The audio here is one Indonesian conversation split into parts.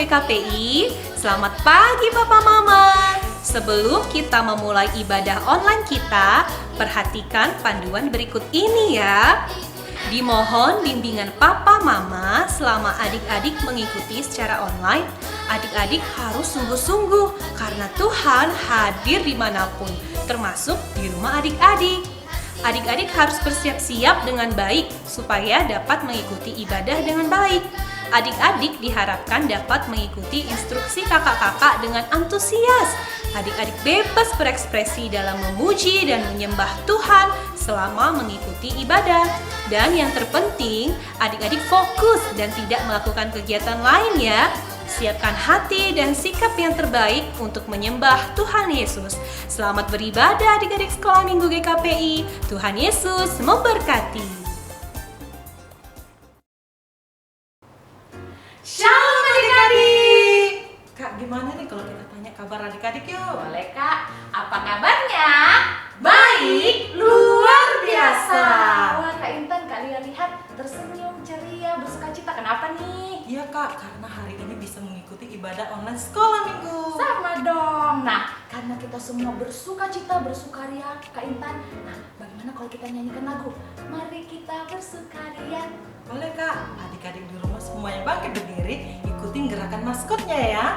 GKPI. Selamat pagi Papa Mama. Sebelum kita memulai ibadah online kita, perhatikan panduan berikut ini ya. Dimohon bimbingan Papa Mama selama adik-adik mengikuti secara online. Adik-adik harus sungguh-sungguh karena Tuhan hadir dimanapun, termasuk di rumah adik-adik. Adik-adik harus bersiap-siap dengan baik supaya dapat mengikuti ibadah dengan baik. Adik-adik diharapkan dapat mengikuti instruksi kakak-kakak dengan antusias. Adik-adik bebas berekspresi dalam memuji dan menyembah Tuhan selama mengikuti ibadah. Dan yang terpenting, adik-adik fokus dan tidak melakukan kegiatan lain ya. Siapkan hati dan sikap yang terbaik untuk menyembah Tuhan Yesus. Selamat beribadah adik-adik sekolah minggu GKPI. Tuhan Yesus memberkati. Shalom adik-adik. Kak, gimana nih kalau kita tanya kabar adik-adik yuk? Boleh Kak, apa kabarnya? Baik, luar biasa. Wah Kak Intan, kalian lihat tersenyum, ceria, bersukacita. Kenapa nih? Iya Kak, karena hari ini bisa mengikuti ibadah online sekolah minggu. Sama dong. Nah, karena kita semua bersukacita, bersukaria, Kak Intan. Nah, bagaimana kalau kita nyanyikan lagu? Mari kita bersukaria. Boleh Kak, adik-adik di rumah semuanya bangkit berdiri, ikutin gerakan maskotnya ya.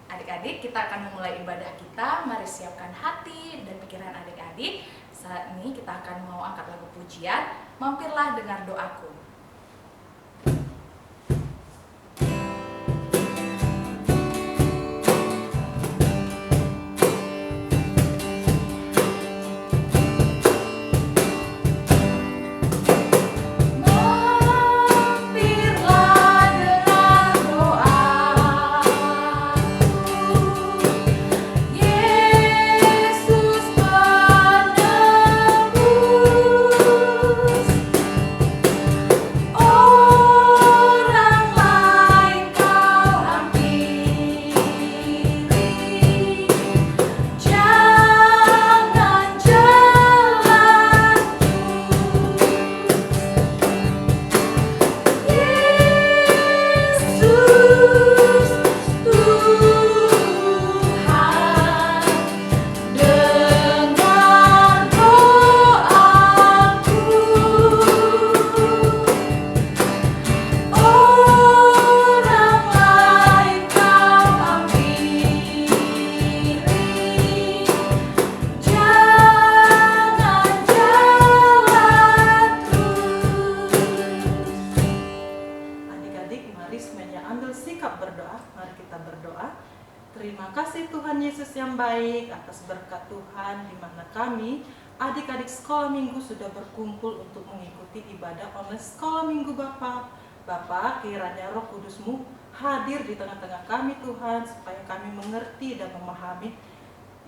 Adik-adik, kita akan memulai ibadah kita. Mari siapkan hati dan pikiran adik-adik. Saat ini kita akan mau angkat lagu pujian. Mampirlah dengar doaku. Terima kasih Tuhan Yesus yang baik atas berkat Tuhan di mana kami adik-adik sekolah minggu sudah berkumpul untuk mengikuti ibadah online sekolah minggu Bapa. Bapa, kiranya Roh Kudus-Mu hadir di tengah-tengah kami Tuhan supaya kami mengerti dan memahami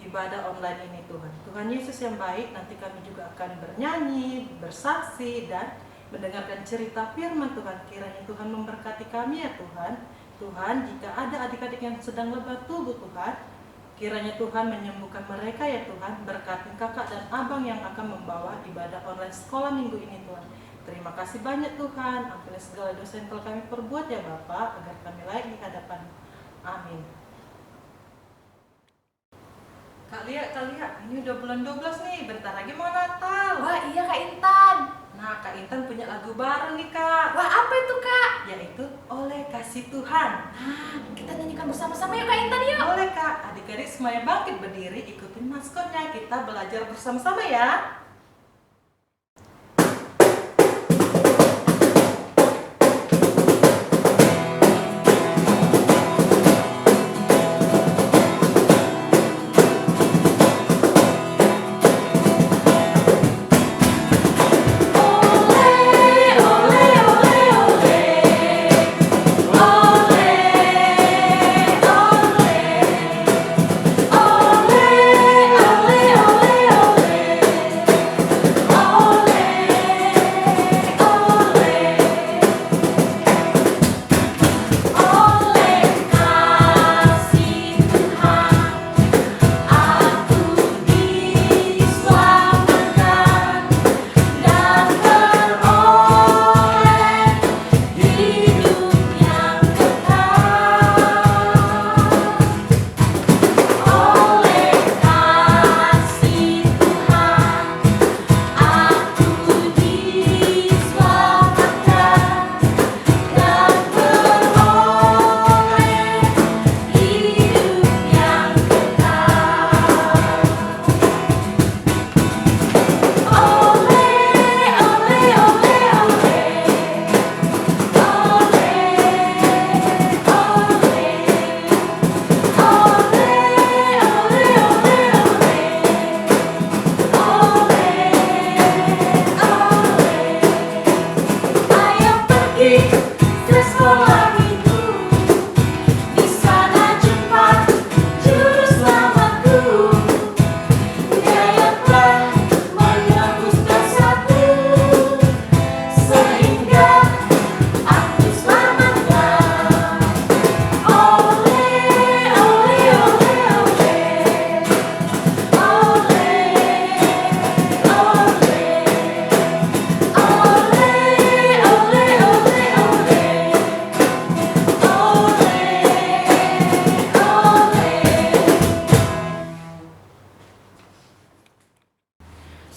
ibadah online ini Tuhan. Tuhan Yesus yang baik, nanti kami juga akan bernyanyi, bersaksi dan mendengarkan cerita firman Tuhan. Kiranya Tuhan memberkati kami ya Tuhan. Tuhan, jika ada adik-adik yang sedang lebah tubuh Tuhan, kiranya Tuhan menyembuhkan mereka ya Tuhan. Berkati kakak dan abang yang akan membawa ibadah online sekolah minggu ini Tuhan. Terima kasih banyak Tuhan. Ampuni segala dosa yang telah kami perbuat ya Bapa, agar kami layak di hadapan. Amin. Kak Lia, ini udah bulan 12 nih, bentar lagi mau Natal. Wah iya Kak Intan. Nah, Kak Kak Intan punya lagu baru nih Kak. Wah, apa itu Kak? Yaitu Oleh Kasih Tuhan. Nah, kita nyanyikan bersama-sama yuk Kak Intan yuk. Boleh Kak, adik-adik semuanya bangkit berdiri, ikutin maskornya, kita belajar bersama-sama ya.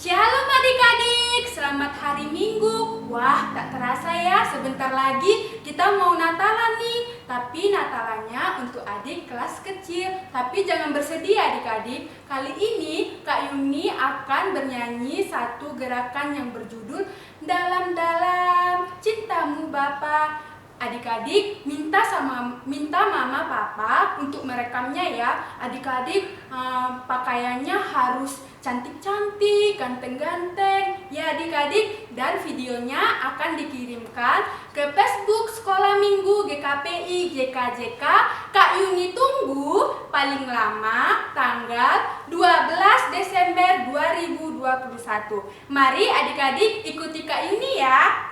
Shalom adik-adik, selamat hari Minggu. Wah, tak terasa ya, sebentar lagi kita mau Natalan nih. Tapi Natalannya untuk adik kelas kecil. Tapi jangan bersedih adik-adik. Kali ini Kak Yuni akan bernyanyi satu gerakan yang berjudul Dalam-dalam Cintamu Bapa. Adik-adik minta mama papa untuk merekamnya ya. Adik-adik pakaiannya harus cantik-cantik, ganteng-ganteng ya adik-adik, dan videonya akan dikirimkan ke Facebook Sekolah Minggu GKPI GKJK. Kak Yuni tunggu paling lama tanggal 12 Desember 2021. Mari adik-adik ikuti Kak Yuni ya.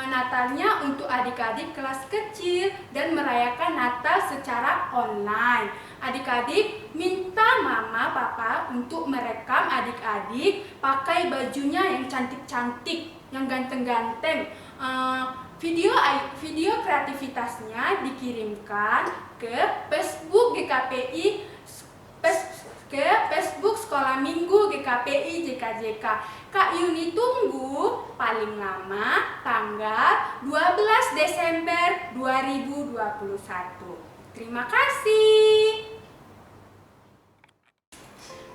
Natalnya untuk adik-adik kelas kecil dan merayakan Natal secara online. Adik-adik minta mama papa untuk merekam adik-adik pakai bajunya yang cantik-cantik, yang ganteng-ganteng. Video kreativitasnya dikirimkan ke Facebook GKPI ke Facebook Sekolah Minggu GKPI JKJK. Kak Yuni tunggu paling lama tanggal 12 Desember 2021. Terima kasih.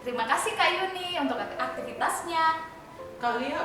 Terima kasih Kak Yuni untuk aktivitasnya. Kak Lia,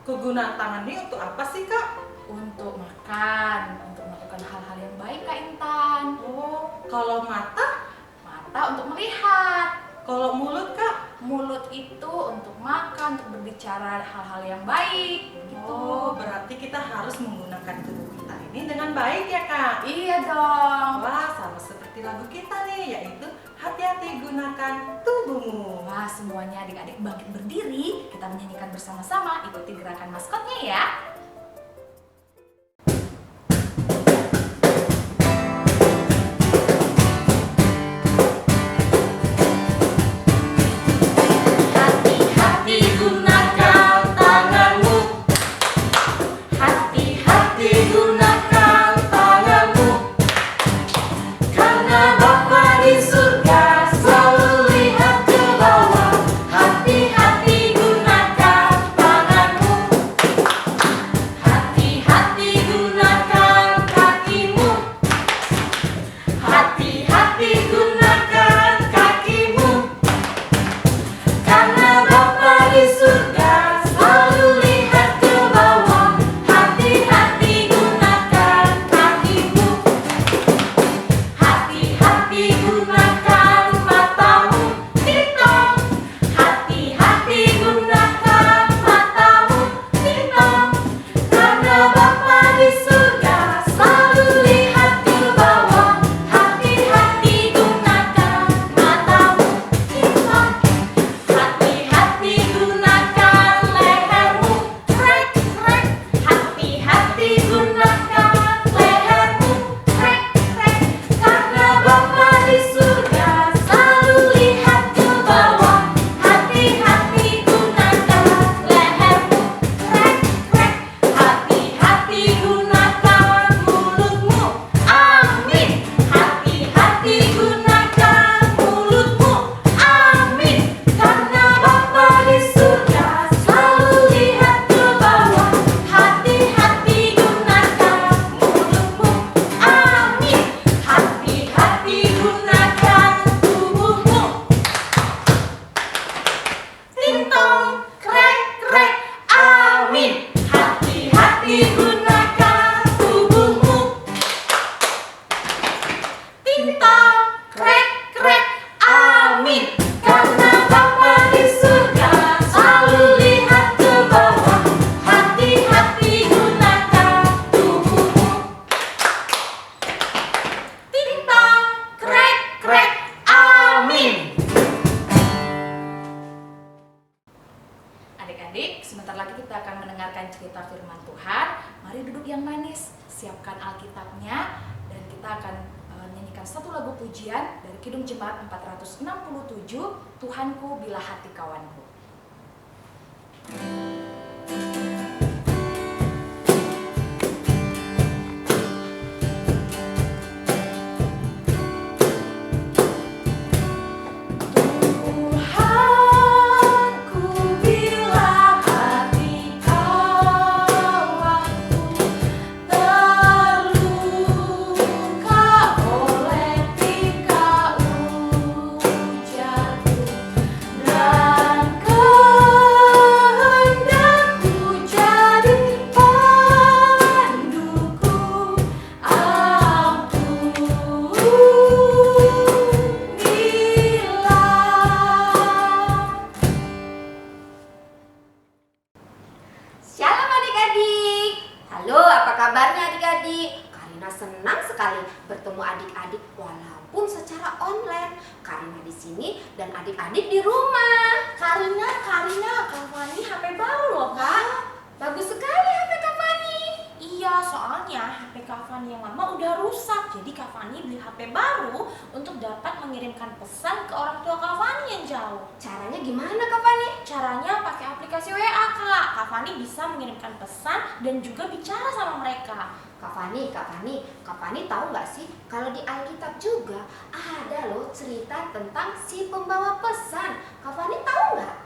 kegunaan tangan ini untuk apa sih Kak? Untuk makan, untuk melakukan hal-hal yang baik Kak Intan. Oh, kalau mata? Mata untuk melihat. Kalau mulut Kak? Mulut itu untuk makan, untuk berbicara hal-hal yang baik. Gitu. Oh, berarti kita harus menggunakan tubuh kita ini dengan baik ya Kak? Iya dong. Wah, sama seperti lagu kita nih, yaitu hati-hati gunakan tubuhmu. Wah, semuanya adik-adik bangkit berdiri. Kita menyanyikan bersama-sama. Ikuti gerakan maskotnya ya. Hati-hati gunakan tanganmu. Hati-hati gunakan tanganmu. Karena Bapa di surga selalu lihat ke bawah. Hati-hati gunakan tanganmu. Hati-hati gunakan kakimu. Hati-hati gunakan kakimu. Karena Bapa di surga selalu lihat ke bawah. Hati-hati gunakan kakimu. Hati-hati gunakan matamu. Ting-tong. Hati-hati gunakan matamu. Ting-tong. Karena Bapa di surga selalu lihat ke bawah. Hati-hati gunakan matamu. Ting-tong. Hati-hati gunakan lehermu. Krek, krek. Hati-hati gunakan lehermu. Krek, krek. Karena Bapa di surga selalu lihat ke bawah. Hati-hati gunakan lehermu. Krek, krek. Hati-hati gunakan mulutmu. Amin. Hati-hati gunakan mulutmu. Amin. Karena Bapa di surga selalu lihat ke bawah. Hati-hati gunakan mulutmu. Amin. Hati-hati gunakan tubuhmu. Ting-tong, krek, krek, amin. Hati-hati gunakan tubuhmu. Ting-tong, krek, krek, amin. Karena Bapa di surga selalu lihat ke bawah. Hati-hati gunakan tubuhmu. Ting-tong, krek, krek, amin. Adik-adik, sebentar lagi kita akan mendengarkan cerita firman Tuhan. Mari duduk yang manis, siapkan Alkitabnya, dan kita akan menyanyikan satu lagu pujian dari Kidung Jemaat 467, Tuhanku bila hati kawanku. Tuhanku bila hati kawanku terluka oleh tika ujarku dan kehendakku jadi panduku, Shalom adik-adik. Halo, apa kabarnya adik-adik? Karina senang sekali bertemu adik-adik walaupun secara online. Karina di sini dan adik-adik di rumah. Karina, Kak Fani HP baru loh Kak. Bagus sekali HP Kak Fani. Iya, soalnya HP Kak Fani yang lama udah rusak. Jadi Kak Fani beli HP baru untuk dapat mengirimkan pesan ke orang tua Kak Fani yang jauh. Caranya gimana Kak Fani? Caranya pakai aplikasi WA Kak. Kak Fani Fani bisa mengirimkan pesan dan juga bicara sama mereka. Kak Fani tahu nggak sih kalau di Alkitab juga ada loh cerita tentang si pembawa pesan. Kak Fani tahu nggak?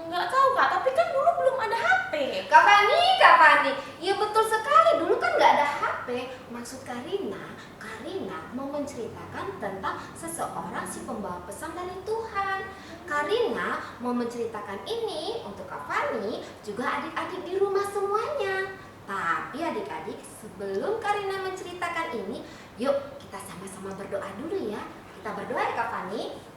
Nggak tahu Kak, tapi kan dulu belum ada HP. Kak Fani, ya betul sekali, dulu kan nggak ada HP. Maksud Karina mau menceritakan tentang seseorang si pembawa pesan dari Tuhan. Karina mau menceritakan ini untuk Kak Fani, juga adik-adik di rumah semuanya. Tapi adik-adik, sebelum Karina menceritakan ini, yuk kita sama-sama berdoa dulu ya. Kita berdoa ya Kak Fani.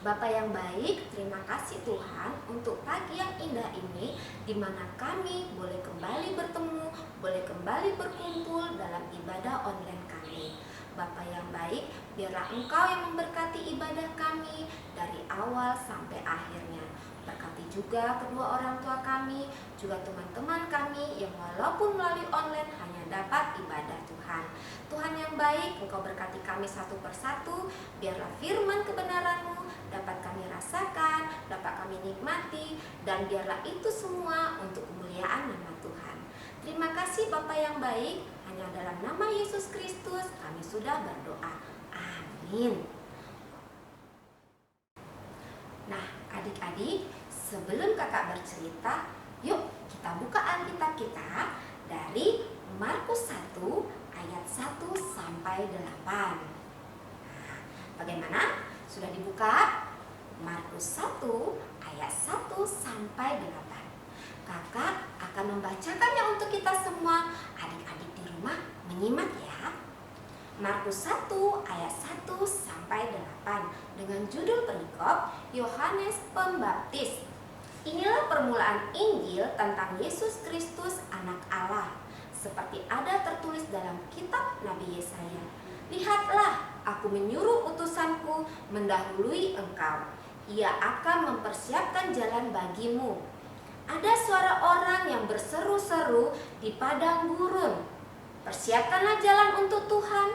Bapa yang baik, terima kasih Tuhan untuk pagi yang indah ini di mana kami boleh kembali bertemu, boleh kembali berkumpul dalam ibadah online kami. Bapa yang baik, biarlah Engkau yang memberkati ibadah kami dari awal sampai akhirnya. Berkati juga kedua orang tua kami, juga teman-teman kami yang walaupun melalui online hanya dapat ibadah Tuhan. Tuhan yang baik, Engkau berkati kami satu persatu, biarlah firman kebenaran-Mu dapat kami rasakan, dapat kami nikmati, dan biarlah itu semua untuk kemuliaan nama Tuhan. Terima kasih Bapa yang baik, hanya dalam nama Yesus Kristus kami sudah berdoa. Amin. Nah, adik-adik, sebelum kakak bercerita, yuk kita buka Alkitab kita dari Markus 1 ayat 1 sampai 8. Nah, bagaimana? Sudah dibuka? Markus 1 ayat 1 sampai 8. Kakak akan membacakannya untuk kita semua. Adik-adik di rumah menyimak ya. Markus 1 ayat 1 sampai 8 dengan judul perikop Yohanes Pembaptis. Inilah permulaan Injil tentang Yesus Kristus anak Allah, seperti ada tertulis dalam kitab Nabi Yesaya. Lihatlah, aku menyuruh utusanku mendahului engkau. Ia akan mempersiapkan jalan bagimu. Ada suara orang yang berseru-seru di padang gurun. Persiapkanlah jalan untuk Tuhan,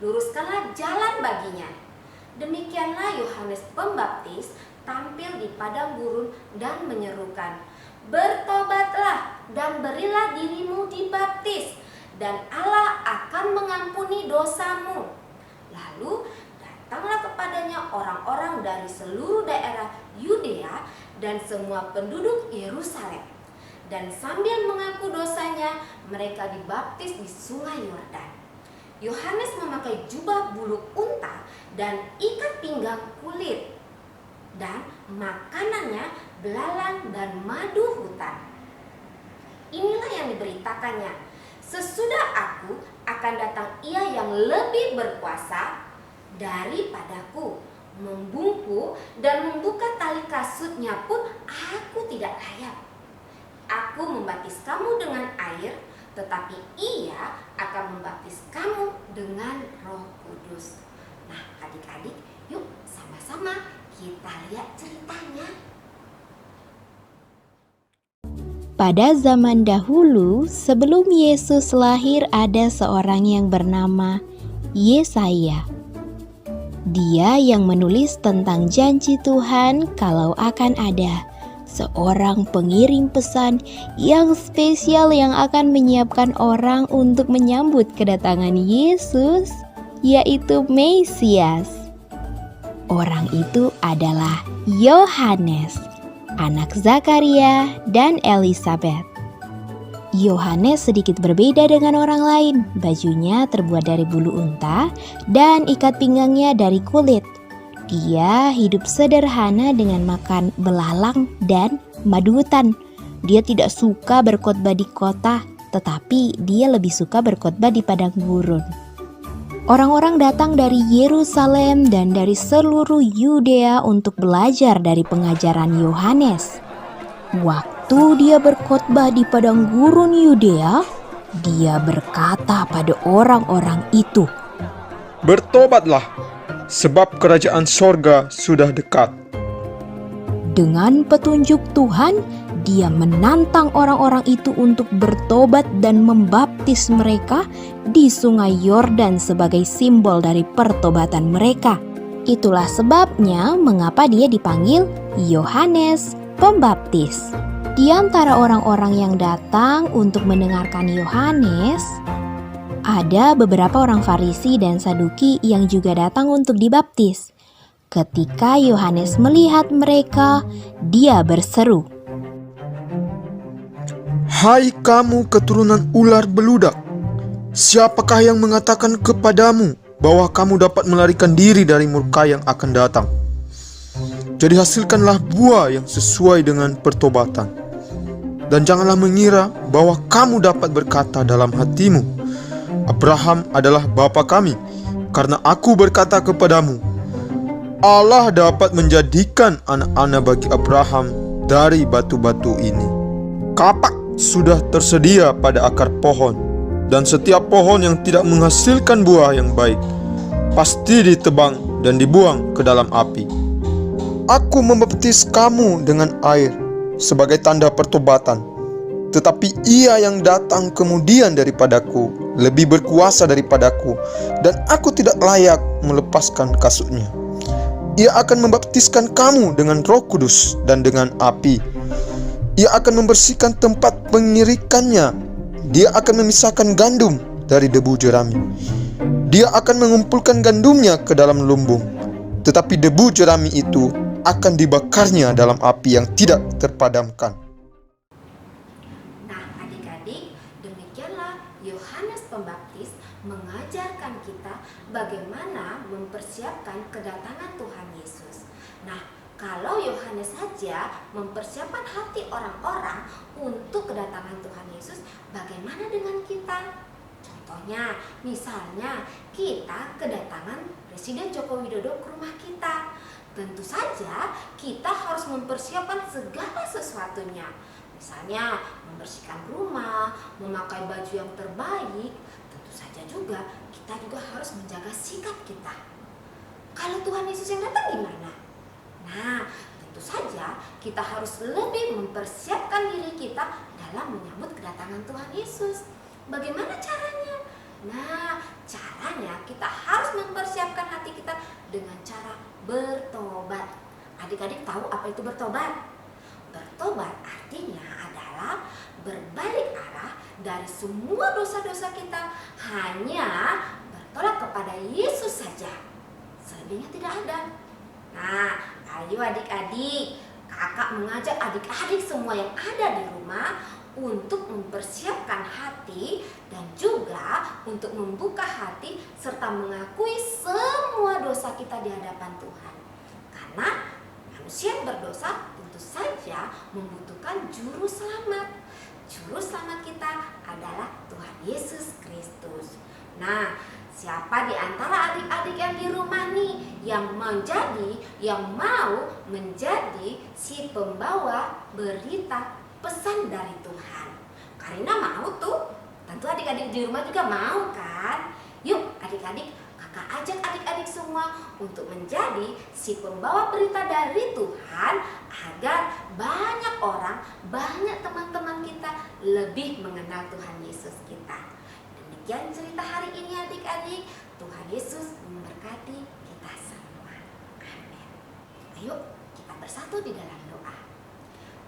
luruskanlah jalan baginya. Demikianlah Yohanes Pembaptis tampil di padang gurun dan menyerukan, bertobatlah dan berilah dirimu dibaptis, dan Allah akan mengampuni dosamu. Lalu datanglah kepadanya orang-orang dari seluruh daerah Yudea dan semua penduduk Yerusalem. Dan sambil mengaku dosanya, mereka dibaptis di sungai Yordan. Yohanes memakai jubah bulu unta dan ikat pinggang kulit, dan makanannya belalang dan madu hutan. Inilah yang diberitakannya, sesudah aku akan datang ia yang lebih berkuasa daripadaku, membungkuk dan membuka tali kasutnya pun aku tidak layak. Aku membaptis kamu dengan air, tetapi ia akan membaptis kamu dengan Roh Kudus. Nah, adik-adik, yuk sama-sama kita lihat ceritanya. Pada zaman dahulu, sebelum Yesus lahir, ada seorang yang bernama Yesaya. Dia yang menulis tentang janji Tuhan kalau akan ada seorang pengirim pesan yang spesial yang akan menyiapkan orang untuk menyambut kedatangan Yesus, yaitu Mesias. Orang itu adalah Yohanes, anak Zakaria dan Elisabet. Yohanes sedikit berbeda dengan orang lain. Bajunya terbuat dari bulu unta dan ikat pinggangnya dari kulit. Dia hidup sederhana dengan makan belalang dan madu hutan. Dia tidak suka berkhotbah di kota, tetapi dia lebih suka berkhotbah di padang gurun. Orang-orang datang dari Yerusalem dan dari seluruh Yudea untuk belajar dari pengajaran Yohanes. Waktu dia berkhotbah di padang gurun Yudea, dia berkata pada orang-orang itu, "Bertobatlah, sebab kerajaan sorga sudah dekat." Dengan petunjuk Tuhan, dia menantang orang-orang itu untuk bertobat dan membaptis mereka di sungai Yordan sebagai simbol dari pertobatan mereka. Itulah sebabnya mengapa dia dipanggil Yohanes Pembaptis. Di antara orang-orang yang datang untuk mendengarkan Yohanes, ada beberapa orang Farisi dan Saduki yang juga datang untuk dibaptis. Ketika Yohanes melihat mereka, dia berseru, Hai kamu keturunan ular beludak, siapakah yang mengatakan kepadamu bahwa kamu dapat melarikan diri dari murka yang akan datang? Jadi hasilkanlah buah yang sesuai dengan pertobatan. Dan janganlah mengira bahwa kamu dapat berkata dalam hatimu, Abraham adalah bapa kami, karena aku berkata kepadamu, Allah dapat menjadikan anak-anak bagi Abraham dari batu-batu ini. Kapak sudah tersedia pada akar pohon, dan setiap pohon yang tidak menghasilkan buah yang baik pasti ditebang dan dibuang ke dalam api. Aku membaptis kamu dengan air sebagai tanda pertobatan, tetapi Ia yang datang kemudian daripadaku lebih berkuasa daripadaku, dan aku tidak layak melepaskan kasutnya. Ia akan membaptiskan kamu dengan Roh Kudus dan dengan api. Ia akan membersihkan tempat pengirikannya. Dia akan memisahkan gandum dari debu jerami. Dia akan mengumpulkan gandumnya ke dalam lumbung, tetapi debu jerami itu akan dibakarnya dalam api yang tidak terpadamkan. Nah, adik-adik, demikianlah Yohanes Pembaptis mengajarkan kita bagaimana mempersiapkan kedatangan Tuhan Yesus. Nah, kalau Yohanes saja mempersiapkan hati orang-orang untuk kedatangan Tuhan Yesus, bagaimana dengan kita? Contohnya, misalnya kita kedatangan Presiden Joko Widodo ke rumah kita. Tentu saja kita harus mempersiapkan segala sesuatunya. Misalnya membersihkan rumah, memakai baju yang terbaik. Tentu saja juga kita juga harus menjaga sikap kita. Kalau Tuhan Yesus yang datang gimana? Nah, tentu saja kita harus lebih mempersiapkan diri kita dalam menyambut kedatangan Tuhan Yesus. Bagaimana caranya? Nah, caranya kita harus mempersiapkan hati kita dengan cara bertobat. Adik-adik tahu apa itu bertobat? Bertobat artinya adalah berbalik arah dari semua dosa-dosa kita, hanya bertolak kepada Yesus saja. Selebihnya tidak ada. Nah, ayo adik-adik, kakak mengajak adik-adik semua yang ada di rumah untuk mempersiapkan hati dan juga untuk membuka hati serta mengakui semua dosa kita di hadapan Tuhan. Karena manusia yang berdosa tentu saja membutuhkan juru selamat. Juru selamat kita adalah Tuhan Yesus Kristus. Nah, siapa di antara adik-adik yang di rumah nih yang mau menjadi si pembawa berita pesan dari Tuhan? Karina mau tuh. Tentu adik-adik di rumah juga mau kan? Yuk adik-adik, kakak ajak adik-adik semua untuk menjadi si pembawa berita dari Tuhan agar banyak orang, banyak teman-teman kita lebih mengenal Tuhan Yesus kita. Demikian cerita hari ini adik-adik. Tuhan Yesus memberkati kita semua. Amin. Ayo kita bersatu di dalam doa.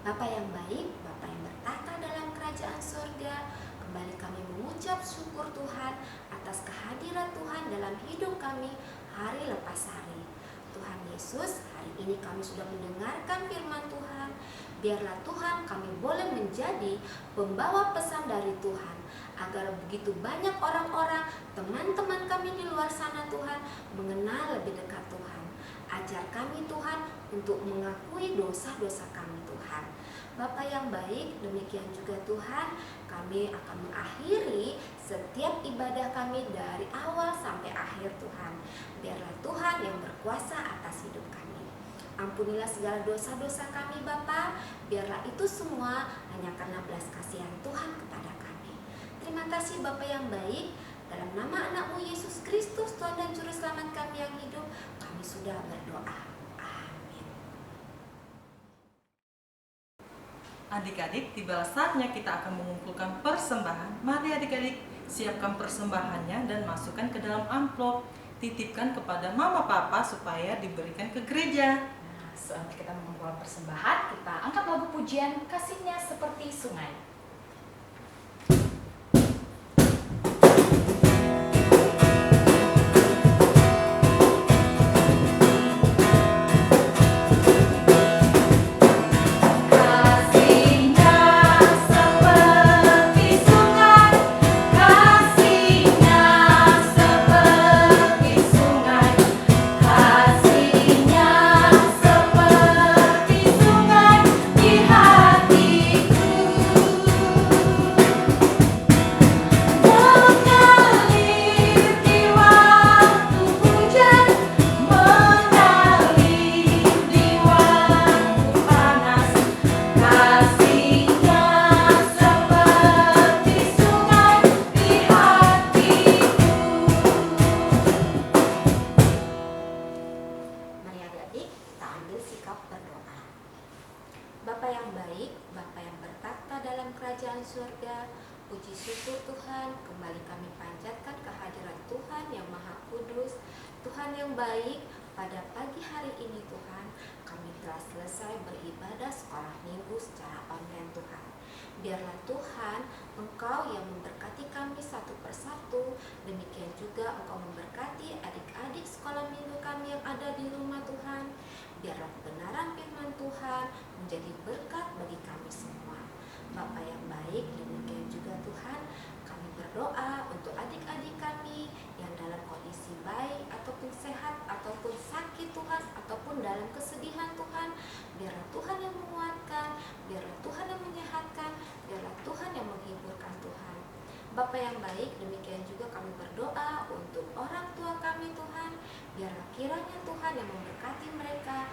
Bapa yang baik, Bapa yang bertata dalam kerajaan surga, kembali kami mengucap syukur Tuhan atas kehadiran Tuhan dalam hidup kami hari lepas hari. Tuhan Yesus, hari ini kami sudah mendengarkan firman Tuhan. Biarlah Tuhan kami boleh menjadi pembawa pesan dari Tuhan, agar begitu banyak orang-orang, teman-teman kami di luar sana Tuhan, mengenal lebih dekat Tuhan. Ajar kami Tuhan untuk mengakui dosa-dosa kami Tuhan. Bapa yang baik, demikian juga Tuhan, kami akan mengakhiri setiap ibadah kami dari awal sampai akhir Tuhan. Biarlah Tuhan yang berkuasa atas hidup kami. Ampunilah segala dosa-dosa kami Bapa, biarlah itu semua hanya karena belas kasihan Tuhan kepada kami. Terima kasih Bapa yang baik, dalam nama anakmu Yesus Kristus, Tuhan dan Juru Selamat kami yang hidup, kami sudah berdoa. Adik-adik, tiba saatnya kita akan mengumpulkan persembahan. Mari adik-adik, siapkan persembahannya dan masukkan ke dalam amplop. Titipkan kepada mama papa supaya diberikan ke gereja. Setelah kita mengumpulkan persembahan, kita angkat lagu pujian Kasihnya Seperti Sungai. kerajaan surga. Puji syukur Tuhan, kembali kami panjatkan kehadiran Tuhan yang Maha Kudus, Tuhan yang baik. Pada pagi hari ini Tuhan, kami telah selesai beribadah sekolah minggu secara online Tuhan. Biarlah Tuhan, Engkau yang memberkati kami satu persatu, demikian juga Engkau memberkati adik-adik sekolah minggu kami yang ada di rumah Tuhan. Biarlah kebenaran firman Tuhan menjadi berkat bagi kami semua. Bapa yang baik, demikian juga Tuhan, kami berdoa untuk adik-adik kami yang dalam kondisi baik ataupun sehat ataupun sakit Tuhan, ataupun dalam kesedihan Tuhan. Biarlah Tuhan yang menguatkan, biarlah Tuhan yang menyehatkan, biarlah Tuhan yang menghiburkan Tuhan. Bapa yang baik, demikian juga kami berdoa untuk orang tua kami Tuhan. Biarlah kiranya Tuhan yang memberkati mereka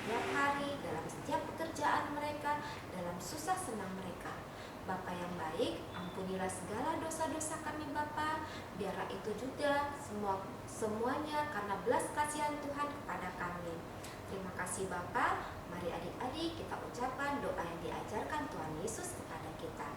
setiap hari, dalam setiap pekerjaan mereka, dalam susah senang mereka. Bapa yang baik, ampunilah segala dosa-dosa kami Bapa. Biarlah itu juga semuanya karena belas kasihan Tuhan kepada kami. Terima kasih Bapa. Mari adik-adik kita ucapkan doa yang diajarkan Tuhan Yesus kepada kita.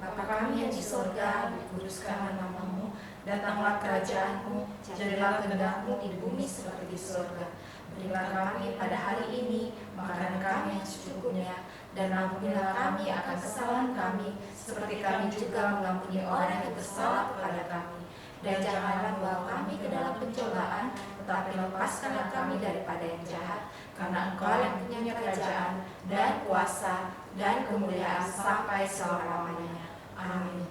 Bapa kami yang di sorga, dikuduskanlah namamu, datanglah kerajaanmu, jadilah kehendak-Mu di bumi seperti di sorga. Berilah kami pada hari ini makanan kami yang secukupnya, dan ampunilah kami akan kesalahan kami, seperti kami juga mengampuni orang yang bersalah kepada kami. Dan janganlah bawa kami ke dalam pencobaan, tetapi lepaskanlah kami daripada yang jahat, karena Engkau yang punya kerajaan, dan kuasa, dan kemuliaan sampai selama-lamanya. Amin.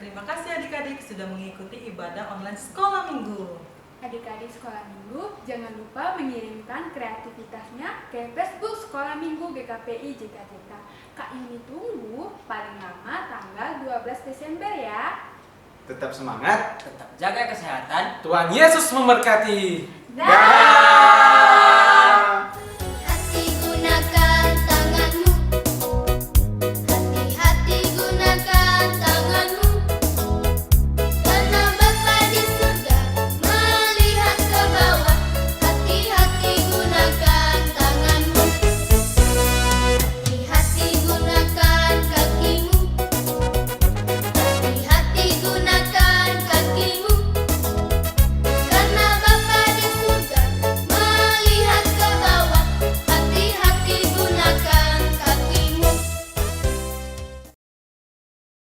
Terima kasih adik-adik sudah mengikuti ibadah online sekolah minggu. Adik-adik sekolah minggu, jangan lupa mengirimkan kreativitasnya ke Facebook Sekolah Minggu GKPI JKTK. Kak Yuni tunggu paling lama tanggal 12 Desember ya. Tetap semangat, Tetap jaga kesehatan. Tuhan Yesus memberkati. Dah.